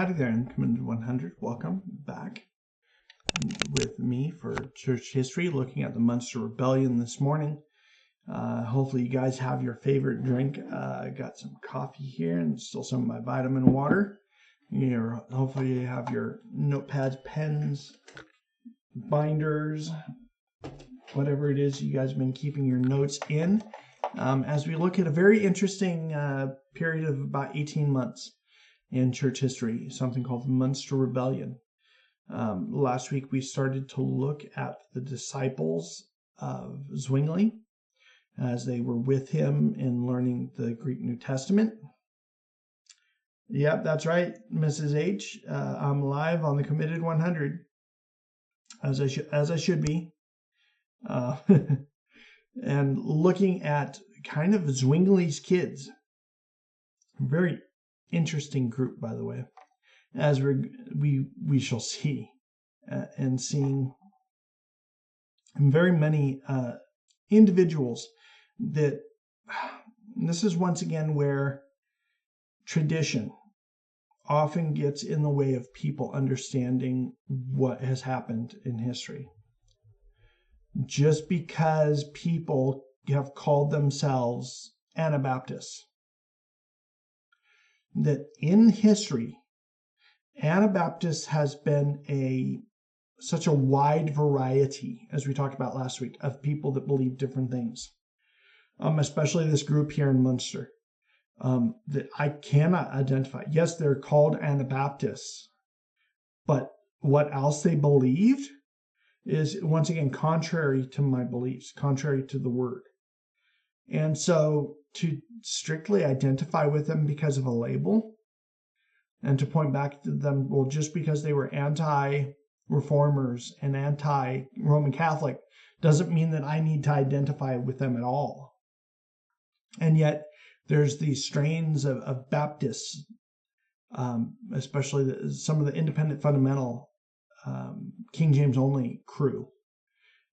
Howdy there, Committed 100. Welcome back with me for church history, looking at the Munster Rebellion this morning. Hopefully you guys have your favorite drink. I got some coffee here and still some of my vitamin water. Hopefully you have your notepads, pens, binders, whatever it is you guys have been keeping your notes in. As we look at a very interesting period of about 18 months in church history, something called the Munster Rebellion. Last week we started to look at the disciples of Zwingli as they were with him in learning the Greek New Testament. Yep, that's right, Mrs. H. I'm live on the Committed 100, as I should be. And looking at kind of Zwingli's kids. Very interesting group, by the way, as we shall see, and seeing very many individuals that this is once again where tradition often gets in the way of people understanding what has happened in history. Just because people have called themselves Anabaptists, that in history, Anabaptist has been such a wide variety, as we talked about last week, of people that believe different things, especially this group here in Munster, that I cannot identify. Yes, they're called Anabaptists, but what else they believed is, once again, contrary to my beliefs, contrary to the word. And so to strictly identify with them because of a label and to point back to them, well, just because they were anti-reformers and anti-Roman Catholic doesn't mean that I need to identify with them at all. And yet there's these strains of Baptists, especially some of the independent fundamental King James only crew,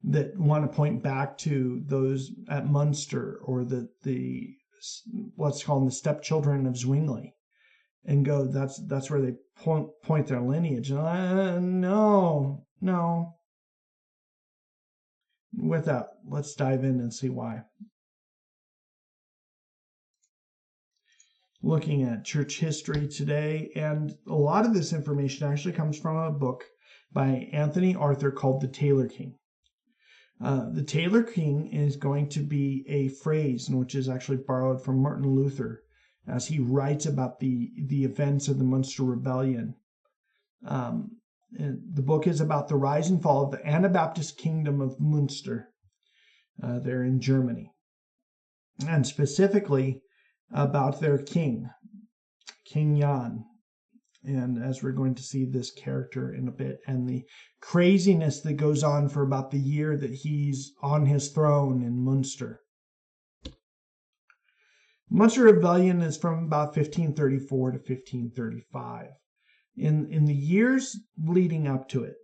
that want to point back to those at Munster or the let's call them the stepchildren of Zwingli, and go, that's where they point their lineage. No. With that, let's dive in and see why. Looking at church history today, and a lot of this information actually comes from a book by Anthony Arthur called The Tailor King. The Tailor King is going to be a phrase which is actually borrowed from Martin Luther as he writes about the events of the Munster Rebellion. The book is about the rise and fall of the Anabaptist kingdom of Munster there in Germany, and specifically about their king, King Jan. And as we're going to see this character in a bit, and the craziness that goes on for about the year that he's on his throne in Munster. Munster Rebellion is from about 1534 to 1535. In the years leading up to it,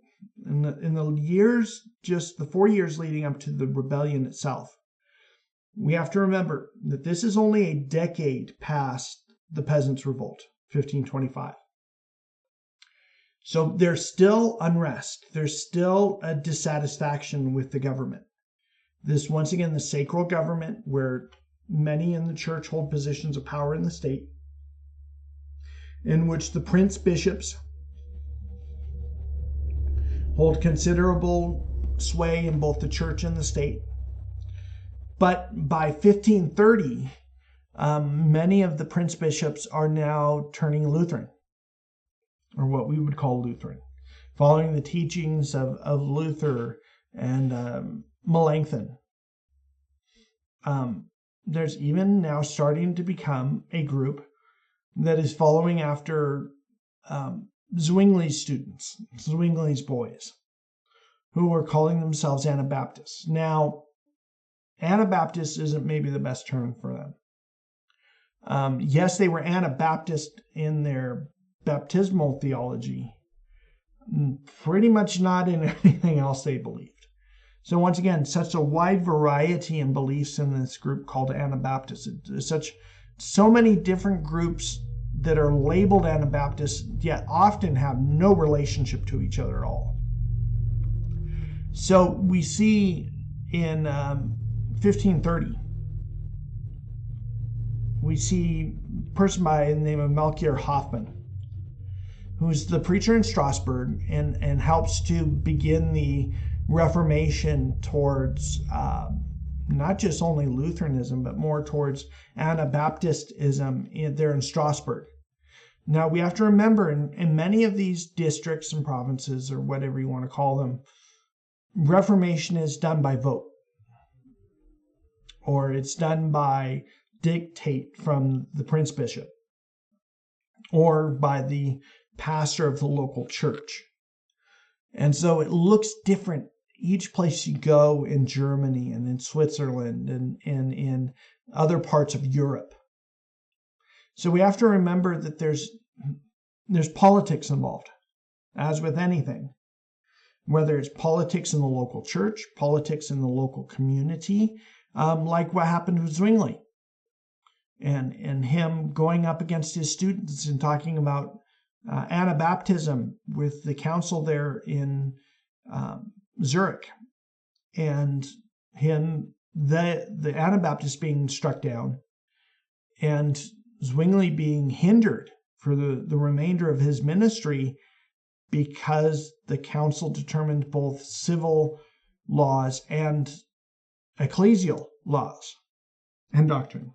in the years, just the 4 years leading up to the rebellion itself, we have to remember that this is only a decade past the Peasants' Revolt, 1525. So there's still unrest. There's still a dissatisfaction with the government. This, once again, the sacral government, where many in the church hold positions of power in the state, in which the prince bishops hold considerable sway in both the church and the state. But by 1530, many of the prince bishops are now turning Lutheran, or what we would call Lutheran, following the teachings of Luther and Melanchthon. There's even now starting to become a group that is following after Zwingli's students, Zwingli's boys, who are calling themselves Anabaptists. Now, Anabaptist isn't maybe the best term for them. Yes, they were Anabaptist in their baptismal theology, pretty much not in anything else they believed. So once again, such a wide variety in beliefs in this group called Anabaptists. So many different groups that are labeled Anabaptists yet often have no relationship to each other at all. So we see in 1530, we see a person by the name of Melchior Hoffman, who's the preacher in Strasbourg and helps to begin the Reformation towards not just only Lutheranism, but more towards Anabaptistism there in Strasbourg. Now, we have to remember in many of these districts and provinces, or whatever you want to call them, Reformation is done by vote, or it's done by dictate from the prince bishop, or by the pastor of the local church. And so it looks different each place you go in Germany and in Switzerland and in other parts of Europe. So we have to remember that there's politics involved, as with anything, whether it's politics in the local church, politics in the local community, like what happened with Zwingli and him going up against his students and talking about Anabaptism with the council there in Zurich, and him, the Anabaptists being struck down, and Zwingli being hindered for the remainder of his ministry because the council determined both civil laws and ecclesial laws and doctrine.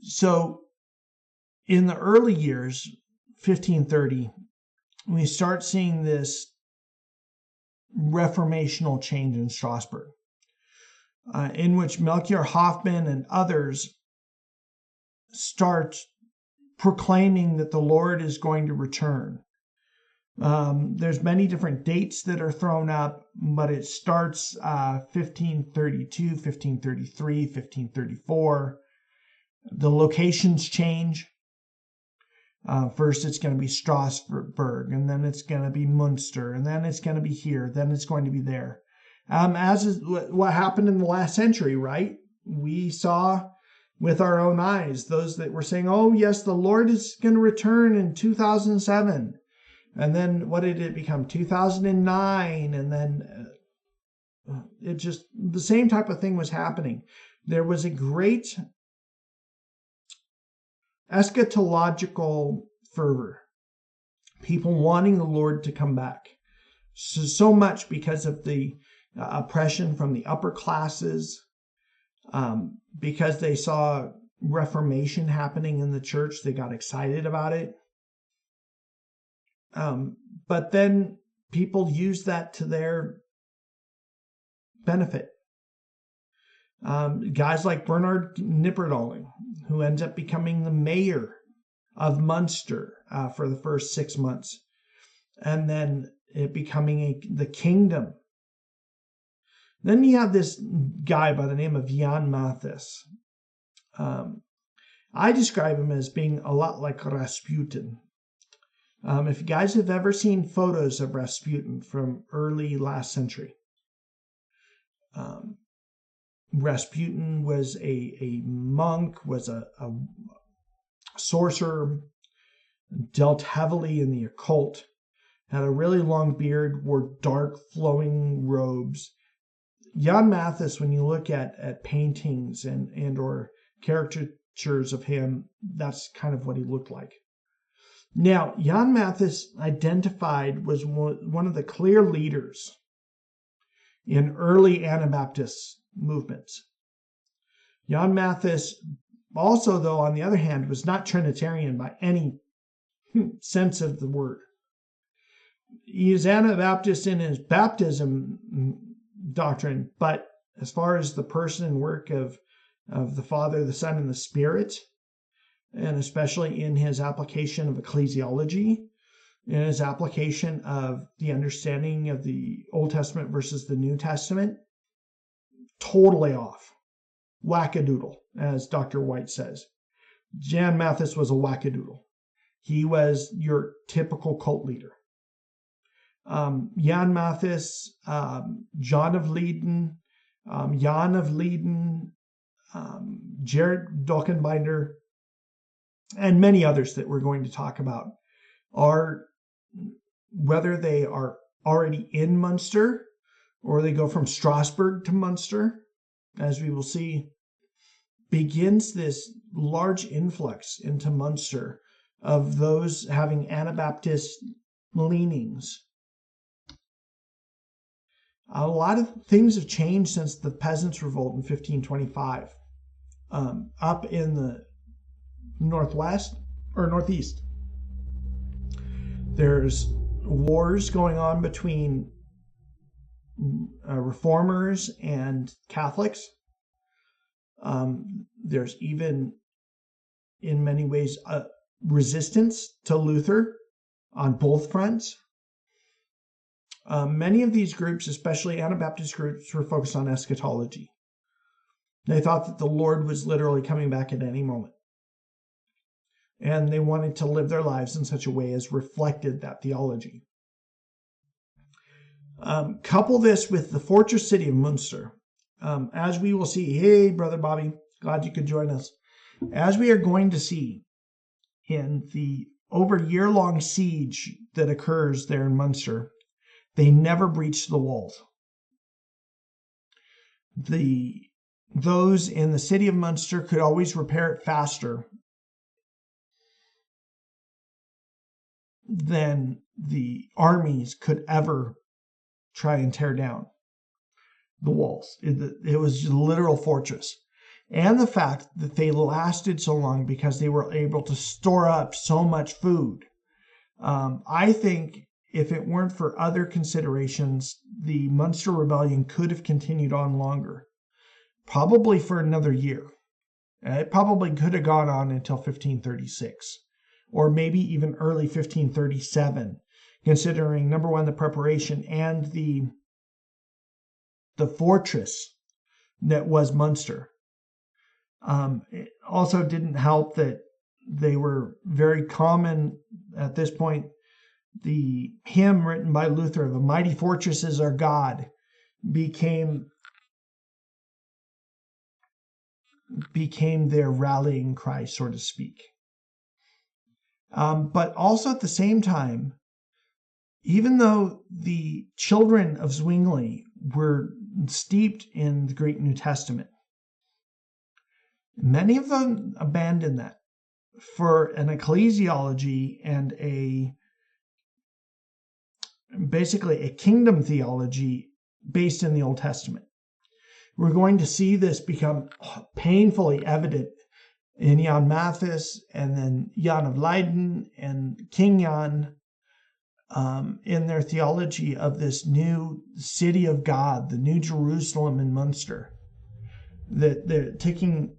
So in the early years, 1530, we start seeing this reformational change in Strasbourg, in which Melchior Hoffman and others start proclaiming that the Lord is going to return. There's many different dates that are thrown up, but it starts 1532, 1533, 1534. The locations change. First, it's going to be Strasbourg, and then it's going to be Munster, and then it's going to be here, then it's going to be there. As is what happened in the last century, right? We saw with our own eyes those that were saying, oh, yes, the Lord is going to return in 2007. And then what did it become? 2009. And then it just, the same type of thing was happening. There was a great eschatological fervor, people wanting the Lord to come back. So much because of the oppression from the upper classes, because they saw Reformation happening in the church, they got excited about it. But then people used that to their benefit. Guys like Bernard Knipperdolling, who ends up becoming the mayor of Munster for the first 6 months, and then it becoming the kingdom. Then you have this guy by the name of Jan Mathis. I describe him as being a lot like Rasputin. If you guys have ever seen photos of Rasputin from early last century, Rasputin was a monk, was a sorcerer, dealt heavily in the occult, had a really long beard, wore dark flowing robes. Jan Mathis, when you look at paintings and or caricatures of him, that's kind of what he looked like. Now, Jan Mathis identified was one of the clear leaders in early Anabaptist movements. Jan Mathis also, though, on the other hand, was not Trinitarian by any sense of the word. He is Anabaptist in his baptism doctrine, but as far as the person and work of the Father, the Son, and the Spirit, and especially in his application of ecclesiology, in his application of the understanding of the Old Testament versus the New Testament, totally off. Wackadoodle, as Dr. White says. Jan Mathis was a wackadoodle. He was your typical cult leader. Jan Mathis, John of Leyden, Jan of Leyden, Jared Dockenbinder, and many others that we're going to talk about, are whether they are already in Munster or they go from Strasbourg to Munster, as we will see, begins this large influx into Munster of those having Anabaptist leanings. A lot of things have changed since the Peasants' Revolt in 1525. Up in the northwest or northeast, there's wars going on between reformers and Catholics. There's even, in many ways, a resistance to Luther on both fronts. Many of these groups, especially Anabaptist groups, were focused on eschatology. They thought that the Lord was literally coming back at any moment. And they wanted to live their lives in such a way as reflected that theology. Couple this with the fortress city of Munster. As we will see, hey, Brother Bobby, glad you could join us. As we are going to see in the over year-long siege that occurs there in Munster, they never breached the walls. Those in the city of Munster could always repair it faster than the armies could ever try and tear down the walls. It was a literal fortress. And the fact that they lasted so long because they were able to store up so much food. I think if it weren't for other considerations, the Munster Rebellion could have continued on longer, probably for another year. It probably could have gone on until 1536, or maybe even early 1537, considering, number one, the preparation and the fortress that was Munster. It also didn't help that they were very common at this point. The hymn written by Luther, "The Mighty Fortress is Our God," became their rallying cry, so to speak. But also at the same time, even though the children of Zwingli were steeped in the Great New Testament, many of them abandoned that for an ecclesiology and basically a kingdom theology based in the Old Testament. We're going to see this become painfully evident in Jan Mathis and then Jan of Leiden and King Jan in their theology of this new city of God, the New Jerusalem in Munster, that they're taking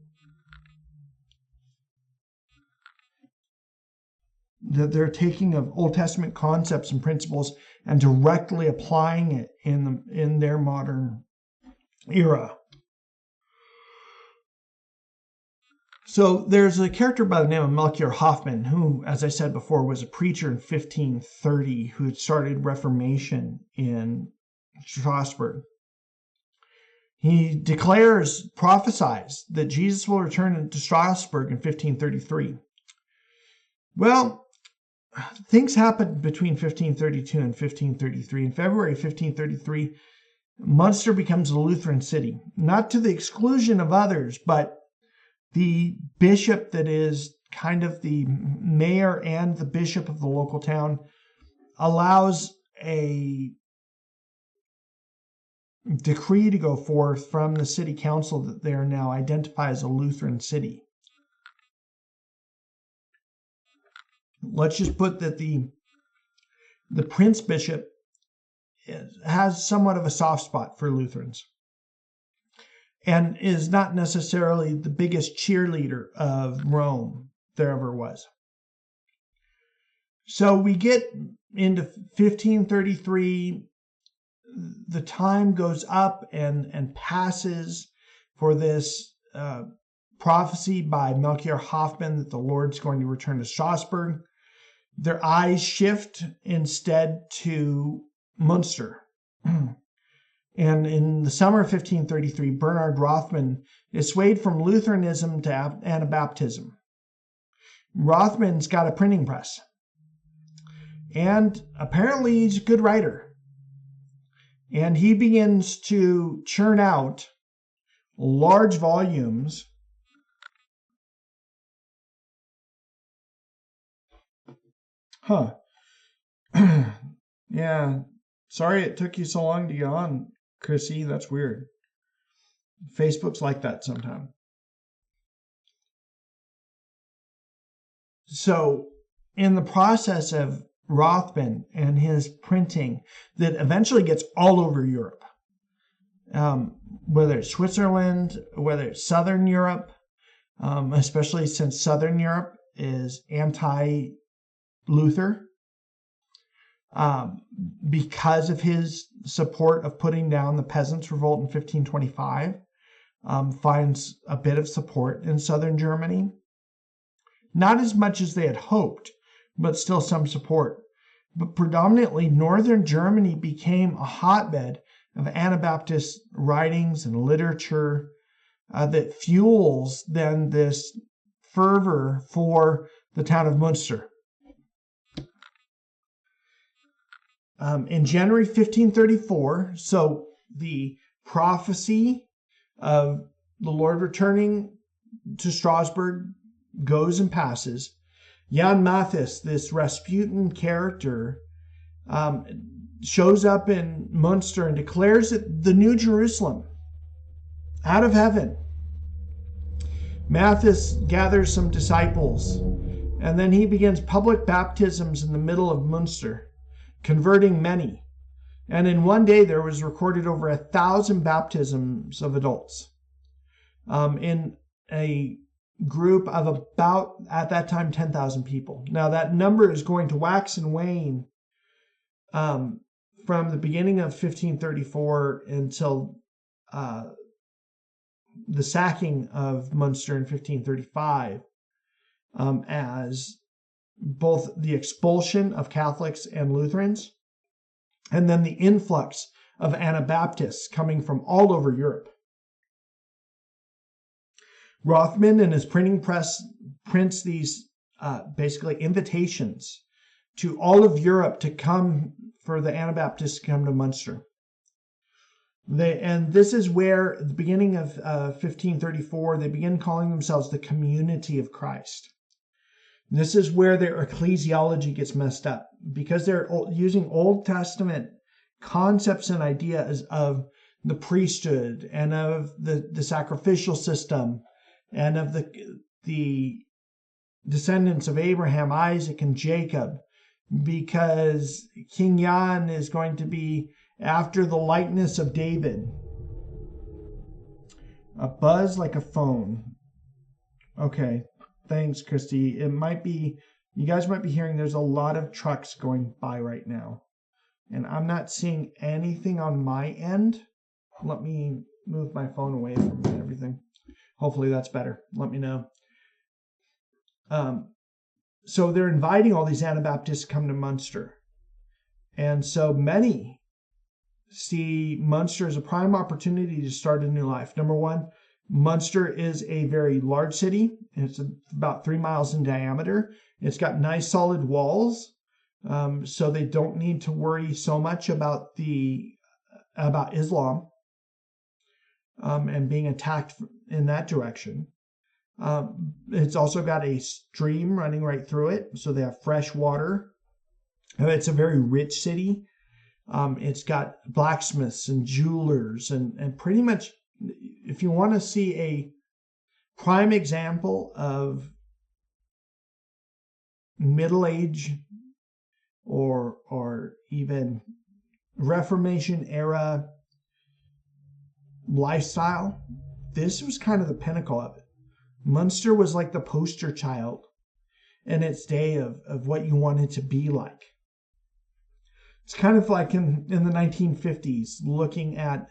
of Old Testament concepts and principles and directly applying it in their modern era. So there's a character by the name of Melchior Hoffman, who, as I said before, was a preacher in 1530 who started Reformation in Strasbourg. He prophesies that Jesus will return to Strasbourg in 1533. Well, things happened between 1532 and 1533. In February 1533, Munster becomes a Lutheran city, not to the exclusion of others, but the bishop that is kind of the mayor and the bishop of the local town allows a decree to go forth from the city council that they are now identified as a Lutheran city. Let's just put that the prince bishop has somewhat of a soft spot for Lutherans and is not necessarily the biggest cheerleader of Rome there ever was. So we get into 1533. The time goes up and passes for this prophecy by Melchior Hoffman that the Lord's going to return to Strasbourg. Their eyes shift instead to Munster. And in the summer of 1533, Bernhard Rothman is swayed from Lutheranism to Anabaptism. Rothman's got a printing press. And apparently he's a good writer. And he begins to churn out large volumes Yeah. Sorry it took you so long to get on, Chrissy. That's weird. Facebook's like that sometimes. So in the process of Rothman and his printing that eventually gets all over Europe, whether it's Switzerland, whether it's Southern Europe, especially since Southern Europe is anti-Luther, because of his support of putting down the Peasants' Revolt in 1525, finds a bit of support in Southern Germany. Not as much as they had hoped, but still some support. But predominantly, Northern Germany became a hotbed of Anabaptist writings and literature that fuels then this fervor for the town of Munster. In January 1534, so the prophecy of the Lord returning to Strasbourg goes and passes. Jan Mathis, this Rasputin character, shows up in Munster and declares it the New Jerusalem, out of heaven. Mathis gathers some disciples, and then he begins public baptisms in the middle of Munster, converting many. And in one day, there was recorded over 1,000 baptisms of adults in a group of about, at that time, 10,000 people. Now, that number is going to wax and wane from the beginning of 1534 until the sacking of Munster in 1535, as both the expulsion of Catholics and Lutherans, and then the influx of Anabaptists coming from all over Europe. Rothman and his printing press prints these basically invitations to all of Europe to come for the Anabaptists to come to Munster. And this is where, at the beginning of 1534, they begin calling themselves the Community of Christ. This is where their ecclesiology gets messed up, because they're using Old Testament concepts and ideas of the priesthood and of the sacrificial system and of the descendants of Abraham, Isaac, and Jacob, because King Jan is going to be after the likeness of David. A buzz like a phone. Okay, thanks, Christy. It might be, you guys might be hearing there's a lot of trucks going by right now, and I'm not seeing anything on my end. Let me move my phone away from everything. Hopefully that's better. Let me know. So they're inviting all these Anabaptists to come to Munster. And so many see Munster as a prime opportunity to start a new life. Number one, Munster is a very large city. It's about 3 miles in diameter. It's got nice solid walls, so they don't need to worry so much about Islam and being attacked in that direction. It's also got a stream running right through it, so they have fresh water. It's a very rich city. It's got blacksmiths and jewelers, and pretty much, if you want to see a prime example of Middle Age or even Reformation era lifestyle, this was kind of the pinnacle of it. Munster was like the poster child in its day of what you wanted to be like. It's kind of like in the 1950s, looking at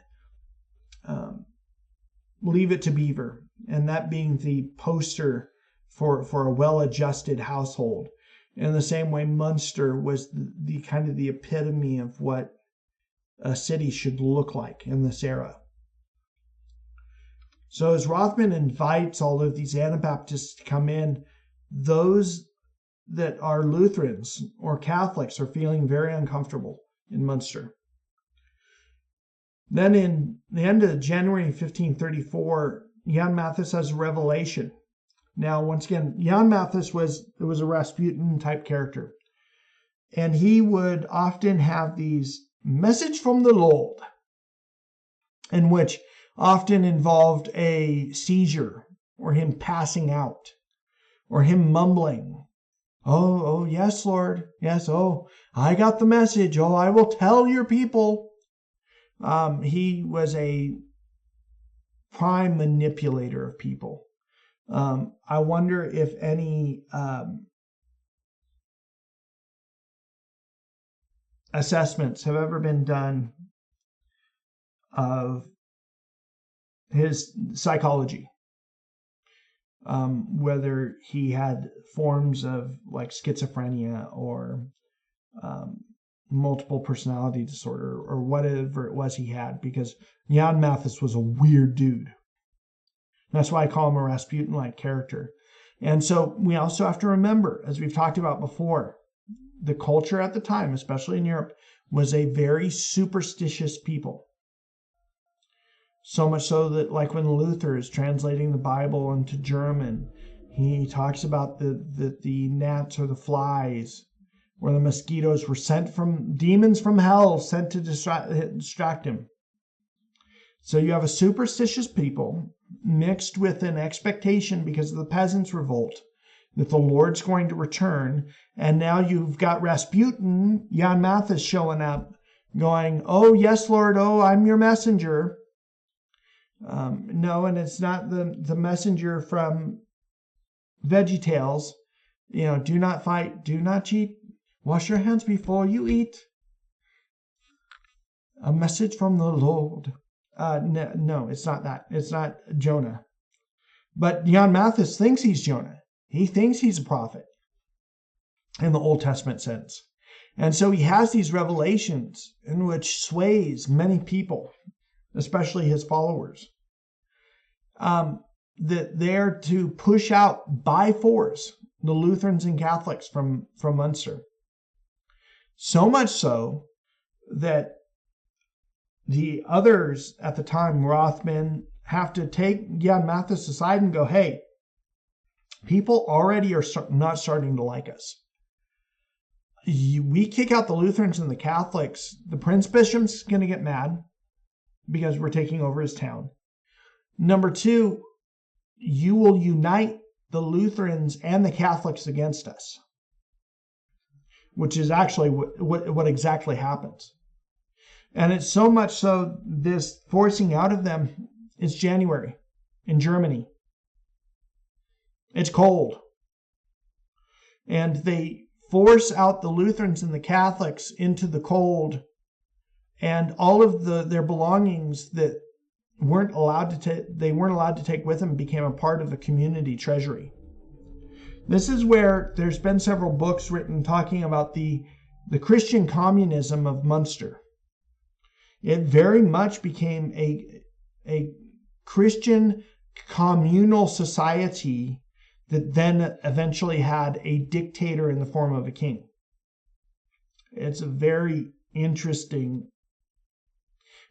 Leave It to Beaver, and that being the poster for a well-adjusted household. In the same way, Munster was the kind of the epitome of what a city should look like in this era. So as Rothman invites all of these Anabaptists to come in, those that are Lutherans or Catholics are feeling very uncomfortable in Munster. Then in the end of January 1534, Jan Mathis has a revelation. Now, once again, Jan Mathis was a Rasputin type character. And he would often have these message from the Lord, in which often involved a seizure or him passing out or him mumbling. Oh, yes, Lord. Yes, oh, I got the message. Oh, I will tell your people. He was a prime manipulator of people. I wonder if any assessments have ever been done of his psychology, whether he had forms of like schizophrenia or multiple personality disorder or whatever it was he had, because Jan Mathis was a weird dude. That's why I call him a Rasputin-like character. And so we also have to remember, as we've talked about before, the culture at the time, especially in Europe, was a very superstitious people. So much so that, like when Luther is translating the Bible into German, he talks about the gnats or the flies, or the mosquitoes were sent from demons from hell, sent to distract him. So you have a superstitious people mixed with an expectation because of the peasants' revolt that the Lord's going to return. And now you've got Rasputin, Jan Mathis, showing up going, oh, yes, Lord, oh, I'm your messenger. No, and it's not the messenger from VeggieTales. Do not fight, do not cheat, wash your hands before you eat. A message from the Lord. No, it's not that. It's not Jonah. But Jan Mathis thinks he's Jonah. He thinks he's a prophet in the Old Testament sense. And so he has these revelations in which sways many people, especially his followers, that they're to push out by force the Lutherans and Catholics from Munster. So much so that the others at the time, Rothman, have to take Jan Mathis aside and go, hey, people already are not starting to like us. We kick out the Lutherans and the Catholics, the Prince Bishop's going to get mad because we're taking over his town. Number two, you will unite the Lutherans and the Catholics against us, which is actually what exactly happens. And it's so much so this forcing out of them is January in Germany. It's cold. And they force out the Lutherans and the Catholics into the cold, and all of their belongings that they weren't allowed to take with them became a part of the community treasury. This is where there's been several books written talking about the Christian communism of Munster. It very much became a Christian communal society that then eventually had a dictator in the form of a king. It's a very interesting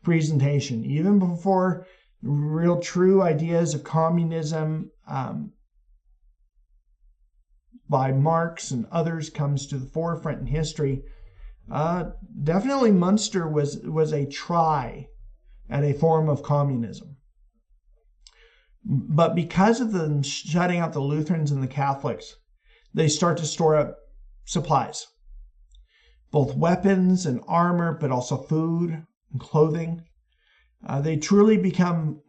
presentation. Even before real true ideas of communism by Marx and others comes to the forefront in history, definitely Munster was a try at a form of communism. But because of them shutting out the Lutherans and the Catholics, they start to store up supplies, both weapons and armor, but also food and clothing. They truly become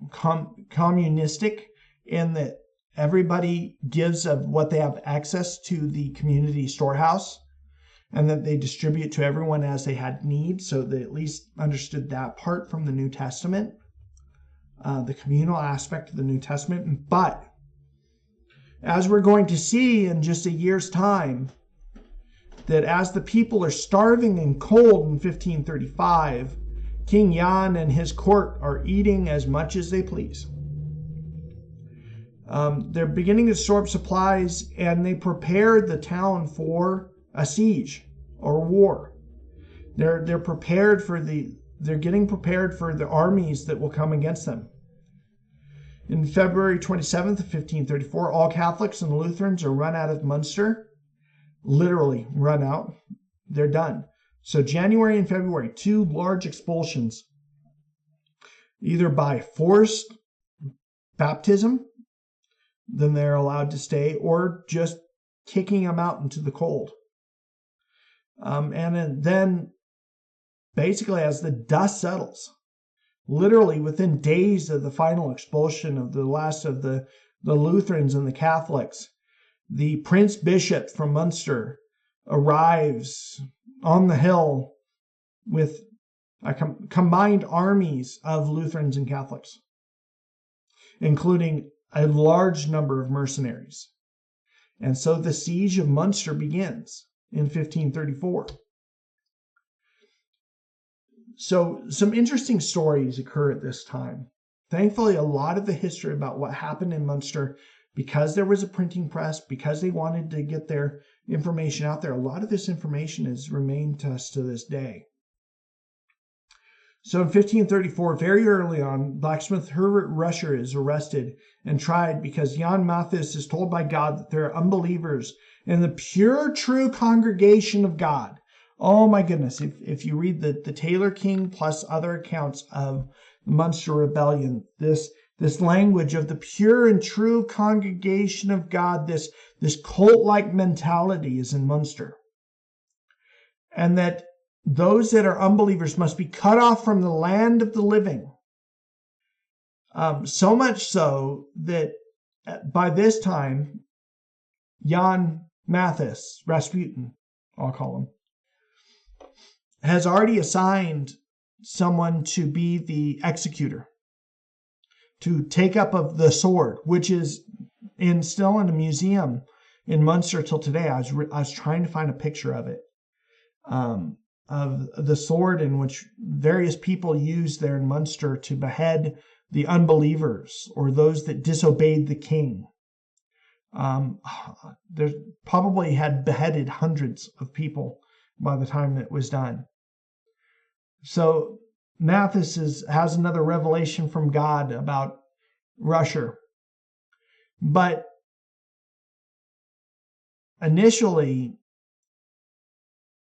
communistic in that everybody gives of what they have access to the community storehouse, and that they distribute to everyone as they had need. So they at least understood that part from the New Testament, the communal aspect of the New Testament. But as we're going to see in just a year's time, that as the people are starving and cold in 1535, King Jan and his court are eating as much as they please. They're beginning to store up supplies, and they prepared the town for a siege or war. They're getting prepared for the armies that will come against them. In February 27th of 1534, all Catholics and Lutherans are run out of Munster. Literally run out. They're done. So January and February, 2 large expulsions, either by forced baptism, then they're allowed to stay, or just kicking them out into the cold. And then basically as the dust settles, literally within days of the final expulsion of the last of the Lutherans and the Catholics, the Prince Bishop from Munster arrives on the hill with combined armies of Lutherans and Catholics, including a large number of mercenaries. And so the siege of Munster begins in 1534. So some interesting stories occur at this time. Thankfully, a lot of the history about what happened in Munster, because there was a printing press, because they wanted to get their information out there, a lot of this information has remained to us to this day. So in 1534, very early on, blacksmith Herbert Ruscher is arrested and tried because Jan Mathis is told by God that there are unbelievers in the pure, true congregation of God. Oh my goodness, if you read the Taylor King plus other accounts of the Munster Rebellion, this language of the pure and true congregation of God, this cult-like mentality is in Munster. And that those that are unbelievers must be cut off from the land of the living. So much so that by this time, Jan Mathis, Rasputin, I'll call him, has already assigned someone to be the executor, to take up of the sword, which is still in a museum in Munster till today. I was trying to find a picture of it. Of the sword in which various people used there in Munster to behead the unbelievers or those that disobeyed the king. There's probably had beheaded hundreds of people by the time it was done. So Mathis has another revelation from God about Ruscher. But initially,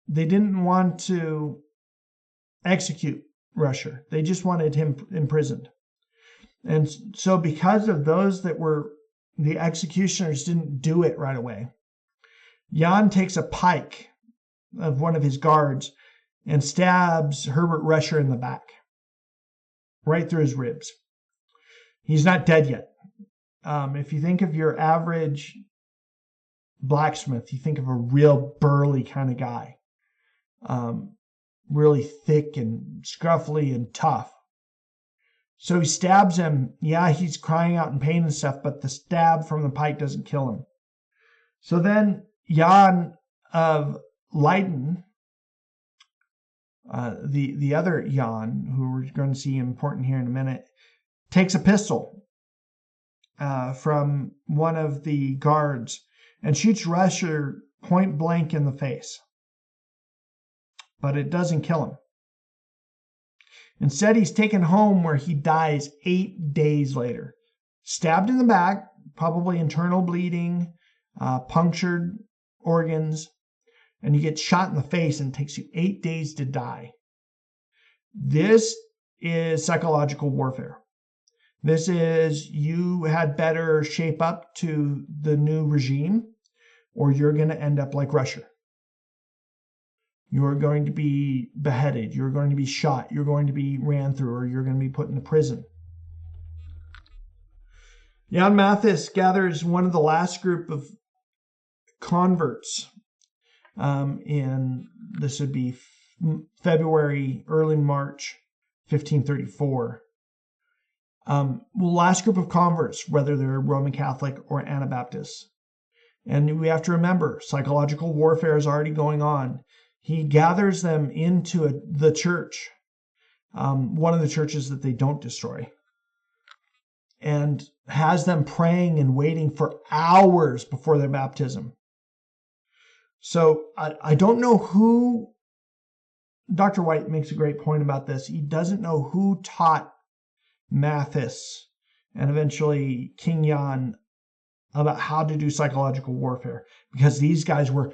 they didn't want to execute Ruscher. They just wanted him imprisoned. And so because of those that were the executioners didn't do it right away, Jan takes a pike of one of his guards and stabs Herbert Ruscher in the back, right through his ribs. He's not dead yet. If you think of your average blacksmith, you think of a real burly kind of guy. Really thick and scruffy and tough. So he stabs him. Yeah, he's crying out in pain and stuff, but the stab from the pike doesn't kill him. So then Jan of Leiden, the other Jan, who we're going to see important here in a minute, takes a pistol from one of the guards and shoots Ruscher point blank in the face. But it doesn't kill him. Instead, he's taken home where he dies 8 days later. Stabbed in the back, probably internal bleeding, punctured organs, and you get shot in the face and it takes you 8 days to die. This is psychological warfare. This is you had better shape up to the new regime or you're going to end up like Russia. You're going to be beheaded. You're going to be shot. You're going to be ran through, or you're going to be put into prison. Jan Mathis gathers one of the last group of converts this would be February, early March, 1534. Last group of converts, whether they're Roman Catholic or Anabaptist. And we have to remember, psychological warfare is already going on. He gathers them into the church, one of the churches that they don't destroy, and has them praying and waiting for hours before their baptism. So I don't know who, Dr. White makes a great point about this. He doesn't know who taught Mathis and eventually King Jan about how to do psychological warfare, because these guys were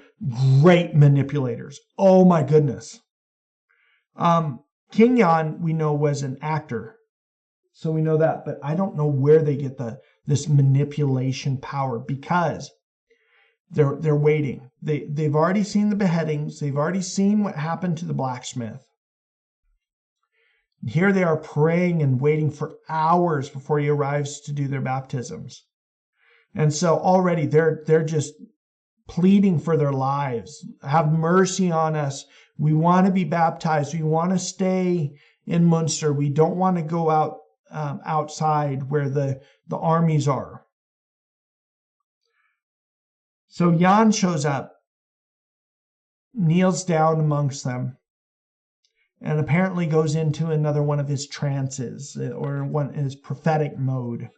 great manipulators. Oh my goodness. King Jan, we know, was an actor. So we know that, but I don't know where they get this manipulation power, because they're waiting. They've already seen the beheadings. They've already seen what happened to the blacksmith. Here they are praying and waiting for hours before he arrives to do their baptisms. And so already they're just pleading for their lives. Have mercy on us. We want to be baptized. We want to stay in Munster. We don't want to go out outside where the armies are. So Jan shows up, kneels down amongst them, and apparently goes into another one of his trances, or his prophetic mode.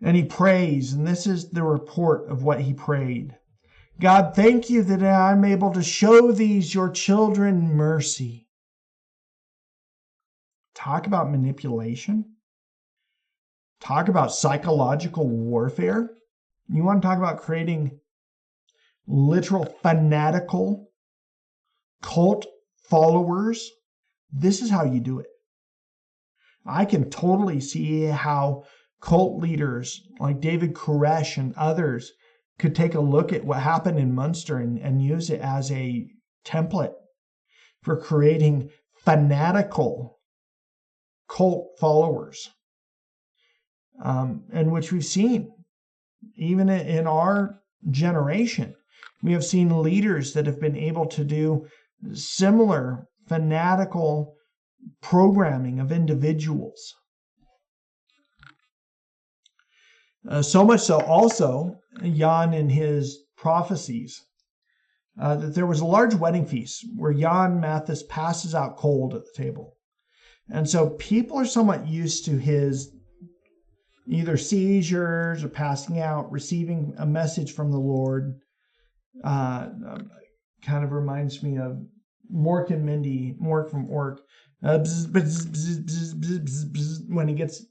And he prays, and this is the report of what he prayed. God, thank you that I'm able to show these your children mercy. Talk about manipulation. Talk about psychological warfare. You want to talk about creating literal fanatical cult followers? This is how you do it. I can totally see how cult leaders like David Koresh and others could take a look at what happened in Munster and use it as a template for creating fanatical cult followers, and which we've seen even in our generation. We have seen leaders that have been able to do similar fanatical programming of individuals. So much so also, Jan in his prophecies, that there was a large wedding feast where Jan Mathis passes out cold at the table. And so people are somewhat used to his either seizures or passing out, receiving a message from the Lord. Kind of reminds me of Mork and Mindy, Mork from Ork, when he gets,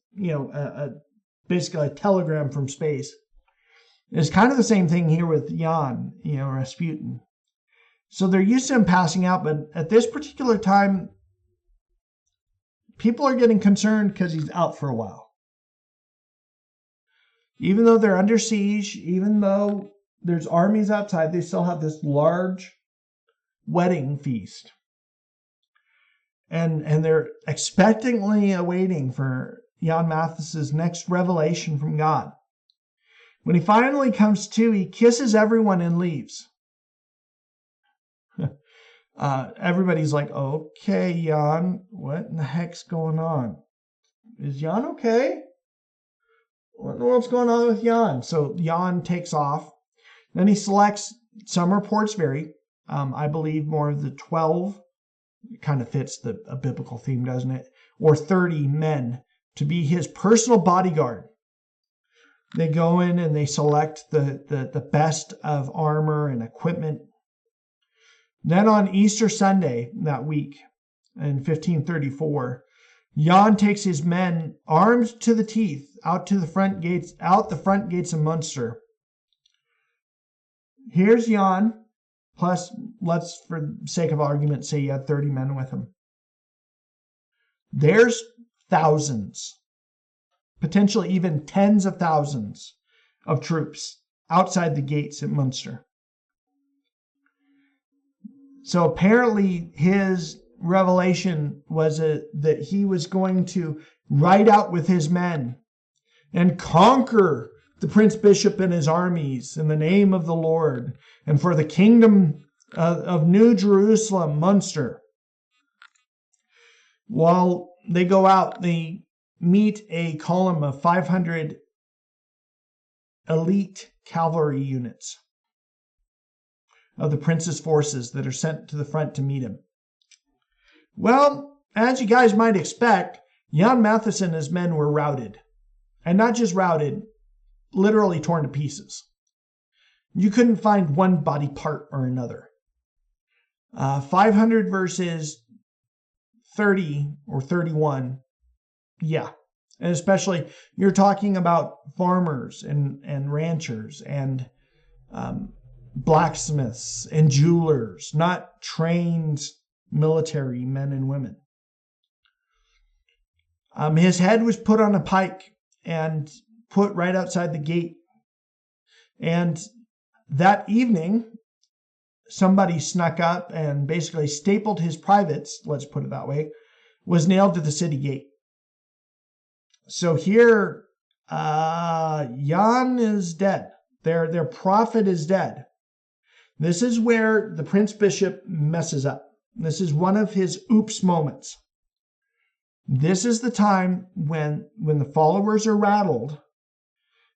basically a telegram from space. It's kind of the same thing here with Jan, Rasputin. So they're used to him passing out, but at this particular time, people are getting concerned because he's out for a while. Even though they're under siege, even though there's armies outside, they still have this large wedding feast. And they're expectantly awaiting for Jan Mathis's next revelation from God. When he finally comes to, he kisses everyone and leaves. Everybody's like, okay, Jan, what in the heck's going on? Is Jan okay? What in the world's going on with Jan? So Jan takes off. Then he selects, some reports vary, I believe more of the 12, it kind of fits a biblical theme, doesn't it? Or 30 men to be his personal bodyguard. They go in and they select the best of armor and equipment. Then on Easter Sunday that week, in 1534, Jan takes his men armed to the teeth out the front gates of Munster. Here's Jan, plus let's, for the sake of argument, say he had 30 men with him. There's thousands, potentially even tens of thousands of troops outside the gates at Munster. So apparently his revelation was that he was going to ride out with his men and conquer the Prince Bishop and his armies in the name of the Lord and for the kingdom of New Jerusalem, Munster. While they go out, they meet a column of 500 elite cavalry units of the prince's forces that are sent to the front to meet him. Well, as you guys might expect, Jan Mathis and his men were routed. And not just routed, literally torn to pieces. You couldn't find one body part or another. 500 versus 30 or 31, yeah. And especially, you're talking about farmers and ranchers and blacksmiths and jewelers, not trained military men and women. His head was put on a pike and put right outside the gate. And that evening, somebody snuck up and basically stapled his privates, let's put it that way, was nailed to the city gate. So here, Jan is dead. Their prophet is dead. This is where the Prince Bishop messes up. This is one of his oops moments. This is the time when the followers are rattled.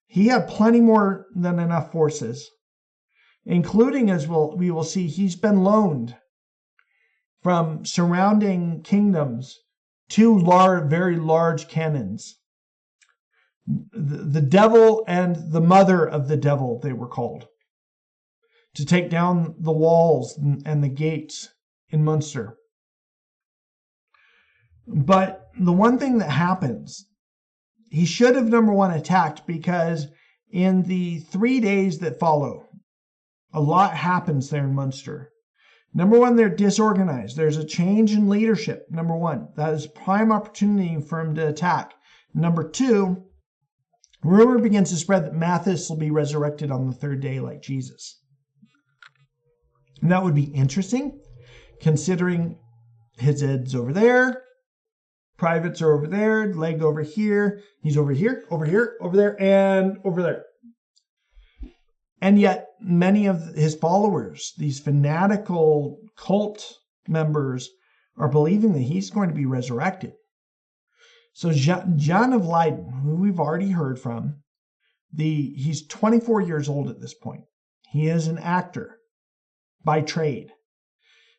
He had plenty more than enough forces, including, as we will see, he's been loaned from surrounding kingdoms two very large cannons. The devil and the mother of the devil, they were called, to take down the walls and the gates in Munster. But the one thing that happens, he should have, number one, attacked, because in the 3 days that follow, a lot happens there in Munster. Number one, they're disorganized. There's a change in leadership, number one. That is prime opportunity for him to attack. Number two, rumor begins to spread that Matthias will be resurrected on the third day like Jesus. And that would be interesting, considering his head's over there, privates are over there, leg over here, he's over here, over here, over there, and over there. And yet, many of his followers, these fanatical cult members, are believing that he's going to be resurrected. So John of Leyden, who we've already heard from, he's 24 years old at this point. He is an actor by trade,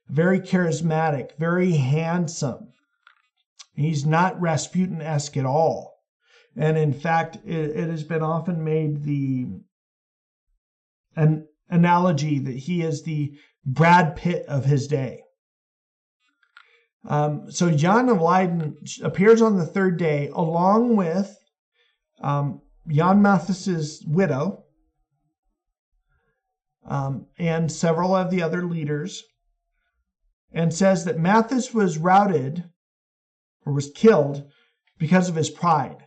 very charismatic, very handsome. He's not Rasputin-esque at all. And in fact, it has been often made an analogy that he is the Brad Pitt of his day. So Jan of Leyden appears on the third day along with Jan Mathis' widow and several of the other leaders, and says that Mathis was routed or was killed because of his pride.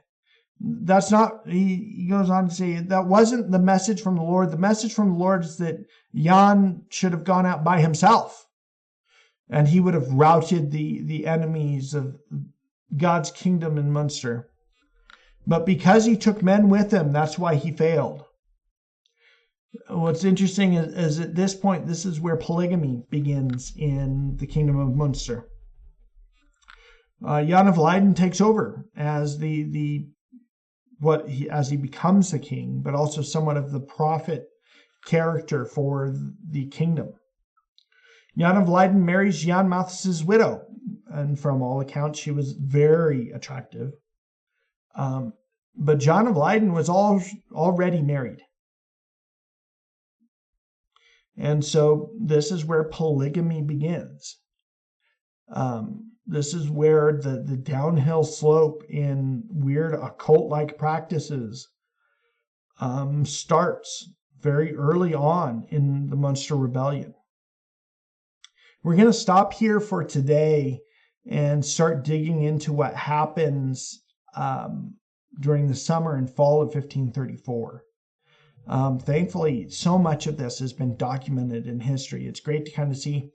That's not, he goes on to say, that wasn't the message from the Lord. The message from the Lord is that Jan should have gone out by himself, and he would have routed the enemies of God's kingdom in Munster. But because he took men with him, that's why he failed. What's interesting is at this point, this is where polygamy begins in the kingdom of Munster. Jan of Leyden takes over as as he becomes the king, but also somewhat of the prophet character for the kingdom. Jan of Leyden marries Jan Mathis' widow, and from all accounts, she was very attractive. But Jan of Leyden was already married. And so this is where polygamy begins. This is where the downhill slope in weird occult-like practices starts very early on in the Munster Rebellion. We're going to stop here for today and start digging into what happens during the summer and fall of 1534. Thankfully, so much of this has been documented in history. It's great to kind of see.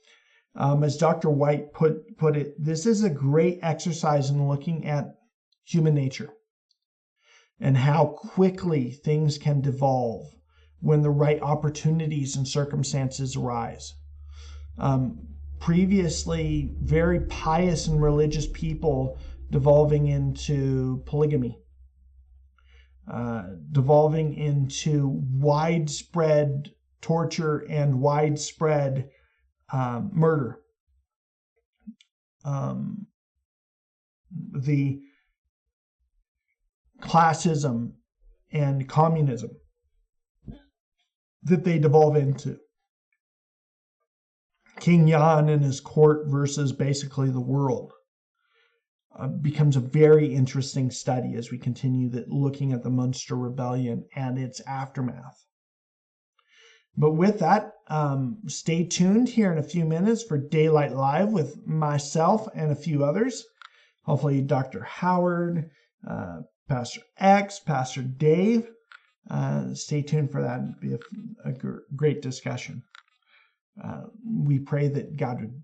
As Dr. White put it, this is a great exercise in looking at human nature and how quickly things can devolve when the right opportunities and circumstances arise. Previously, very pious and religious people devolving into polygamy, devolving into widespread torture and widespread murder. classism and communism that they devolve into. King Jan and his court versus basically the world becomes a very interesting study as we continue looking at the Munster Rebellion and its aftermath. But with that, stay tuned here in a few minutes for Daylight Live with myself and a few others. Hopefully Dr. Howard, Pastor X, Pastor Dave. Stay tuned for that. It'll be a great discussion. We pray that God would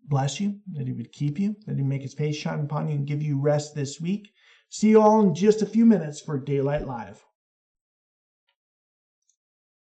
bless you, that he would keep you, that he'd make his face shine upon you and give you rest this week. See you all in just a few minutes for Daylight Live.